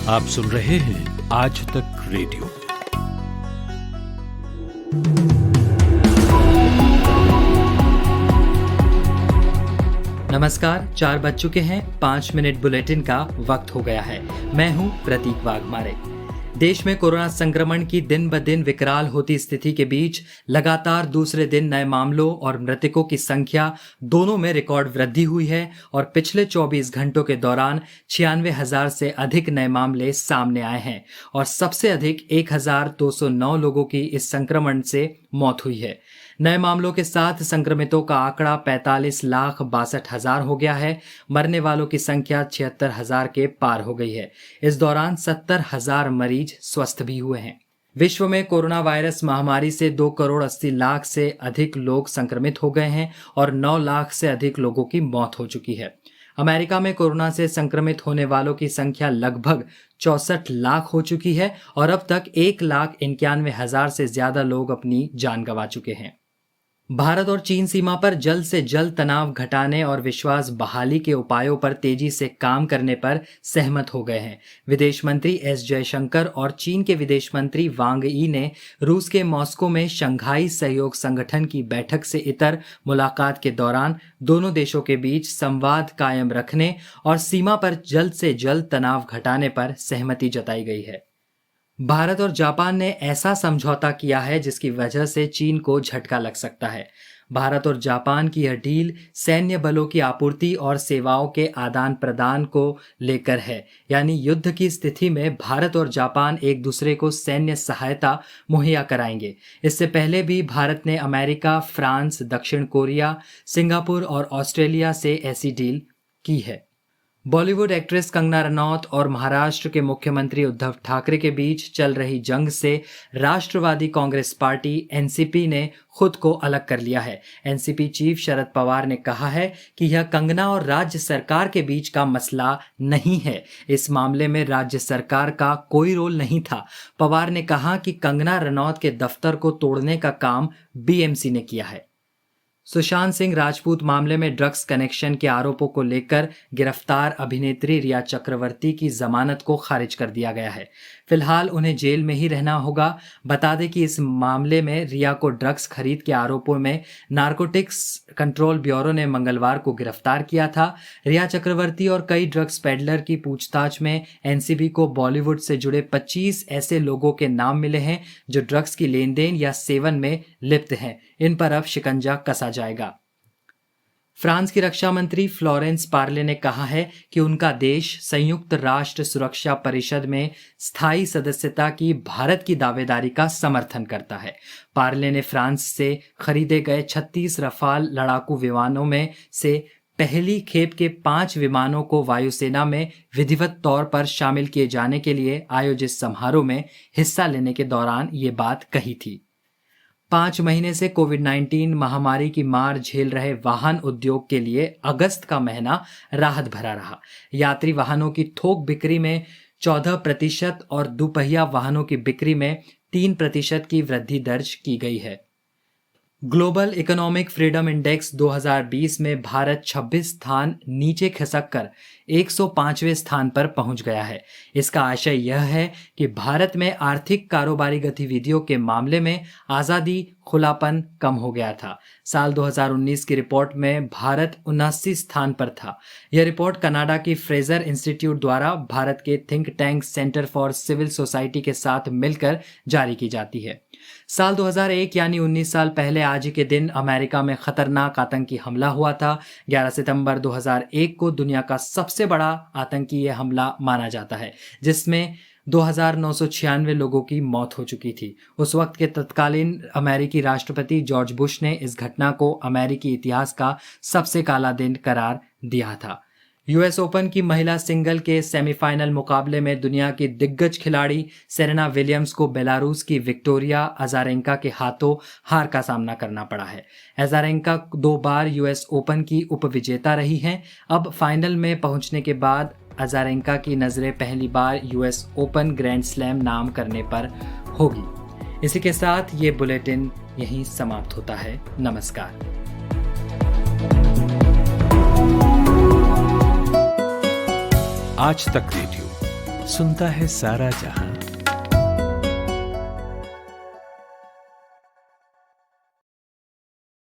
आप सुन रहे हैं आज तक रेडियो। नमस्कार, 4 बज चुके हैं। 5 मिनट बुलेटिन का वक्त हो गया है। मैं हूं प्रतीक वाघमारे। देश में कोरोना संक्रमण की दिन ब दिन विकराल होती स्थिति के बीच लगातार दूसरे दिन नए मामलों और मृतकों की संख्या दोनों में रिकॉर्ड वृद्धि हुई है और पिछले 24 घंटों के दौरान 96,000 से अधिक नए मामले सामने आए हैं और सबसे अधिक 1,209 लोगों की इस संक्रमण से मौत हुई है। नए मामलों के साथ संक्रमितों का आंकड़ा 45,62,000 हो गया है। मरने वालों की संख्या 76,000 के पार हो गई है। इस दौरान 70,000 मरीज स्वस्थ भी हुए हैं। विश्व में कोरोना वायरस महामारी से 2 करोड़ 80 लाख से अधिक लोग संक्रमित हो गए हैं और 9 लाख से अधिक लोगों की मौत हो चुकी है। अमेरिका में कोरोना से संक्रमित होने वालों की संख्या लगभग 64 लाख हो चुकी है और अब तक 1,91,000 से ज्यादा लोग अपनी जान गंवा चुके हैं। भारत और चीन सीमा पर जल्द से जल्द तनाव घटाने और विश्वास बहाली के उपायों पर तेजी से काम करने पर सहमत हो गए हैं। विदेश मंत्री एस जयशंकर और चीन के विदेश मंत्री वांग यी ने रूस के मॉस्को में शंघाई सहयोग संगठन की बैठक से इतर मुलाकात के दौरान दोनों देशों के बीच संवाद कायम रखने और सीमा पर जल्द से जल्द तनाव घटाने पर सहमति जताई गई है। भारत और जापान ने ऐसा समझौता किया है जिसकी वजह से चीन को झटका लग सकता है। भारत और जापान की यह डील सैन्य बलों की आपूर्ति और सेवाओं के आदान प्रदान को लेकर है, यानी युद्ध की स्थिति में भारत और जापान एक दूसरे को सैन्य सहायता मुहैया कराएंगे। इससे पहले भी भारत ने अमेरिका, फ्रांस, दक्षिण कोरिया, सिंगापुर और ऑस्ट्रेलिया से ऐसी डील की है। बॉलीवुड एक्ट्रेस कंगना रनौत और महाराष्ट्र के मुख्यमंत्री उद्धव ठाकरे के बीच चल रही जंग से राष्ट्रवादी कांग्रेस पार्टी एनसीपी ने खुद को अलग कर लिया है। एनसीपी चीफ शरद पवार ने कहा है कि यह कंगना और राज्य सरकार के बीच का मसला नहीं है। इस मामले में राज्य सरकार का कोई रोल नहीं था। पवार ने कहा कि कंगना रनौत के दफ्तर को तोड़ने का काम बीएमसी ने किया है। सुशांत सिंह राजपूत मामले में ड्रग्स कनेक्शन के आरोपों को लेकर गिरफ्तार अभिनेत्री रिया चक्रवर्ती की जमानत को खारिज कर दिया गया है। फिलहाल उन्हें जेल में ही रहना होगा। बता दें कि इस मामले में रिया को ड्रग्स खरीद के आरोपों में नारकोटिक्स कंट्रोल ब्यूरो ने मंगलवार को गिरफ्तार किया था। रिया चक्रवर्ती और कई ड्रग्स पेडलर की पूछताछ में एनसीबी को बॉलीवुड से जुड़े 25 ऐसे लोगों के नाम मिले हैं जो ड्रग्स की लेन देन या सेवन में लिप्त हैं। इन पर अब शिकंजा कसा जाएगा। फ्रांस की रक्षा मंत्री फ्लोरेंस पार्ले ने कहा है कि उनका देश संयुक्त राष्ट्र सुरक्षा परिषद में स्थायी सदस्यता की भारत की दावेदारी का समर्थन करता है। पार्ले ने फ्रांस से खरीदे गए 36 रफाल लड़ाकू विमानों में से पहली खेप के 5 विमानों को वायुसेना में विधिवत तौर पर शामिल किए जाने के लिए आयोजित समारोह में हिस्सा लेने के दौरान ये बात कही थी। 5 महीने से कोविड-19 महामारी की मार झेल रहे वाहन उद्योग के लिए अगस्त का महीना राहत भरा रहा। यात्री वाहनों की थोक बिक्री में 14% और दुपहिया वाहनों की बिक्री में 3% की वृद्धि दर्ज की गई है। ग्लोबल इकोनॉमिक फ्रीडम इंडेक्स 2020 में भारत 26 स्थान नीचे खिसककर 105वें स्थान पर पहुंच गया है। इसका आशय यह है कि भारत में आर्थिक कारोबारी गतिविधियों के मामले में आज़ादी, खुलापन कम हो गया था। साल 2019 की रिपोर्ट में भारत 79 स्थान पर था। यह रिपोर्ट कनाडा की फ्रेजर इंस्टीट्यूट द्वारा भारत के think tank centre for civil society के साथ मिलकर जारी की जाती है। साल 2001 यानी 19 साल पहले आज ही के दिन अमेरिका में खतरनाक आतंकी हमला हुआ था। 11 सितंबर 2001 को दुनिया का सबसे बड़ा आतंकी यह हमला माना जाता है, जिसमें 2,996 लोगों की मौत हो चुकी थी। उस वक्त के तत्कालीन अमेरिकी राष्ट्रपति जॉर्ज बुश ने इस घटना को अमेरिकी इतिहास का सबसे काला दिन करार दिया था। यूएस ओपन की महिला सिंगल के सेमीफाइनल मुकाबले में दुनिया की दिग्गज खिलाड़ी सेरेना विलियम्स को बेलारूस की विक्टोरिया अजारेंका के हाथों हार का सामना करना पड़ा है। अजारेंका 2 बार यूएस ओपन की उपविजेता रही हैं। अब फाइनल में पहुंचने के बाद अजारेंका की नजरें पहली बार यूएस ओपन ग्रैंड स्लैम नाम करने पर होगी। इसी के साथ ये बुलेटिन यहीं समाप्त होता है। नमस्कार। आज तक रेडियो सुनता है सारा जहां।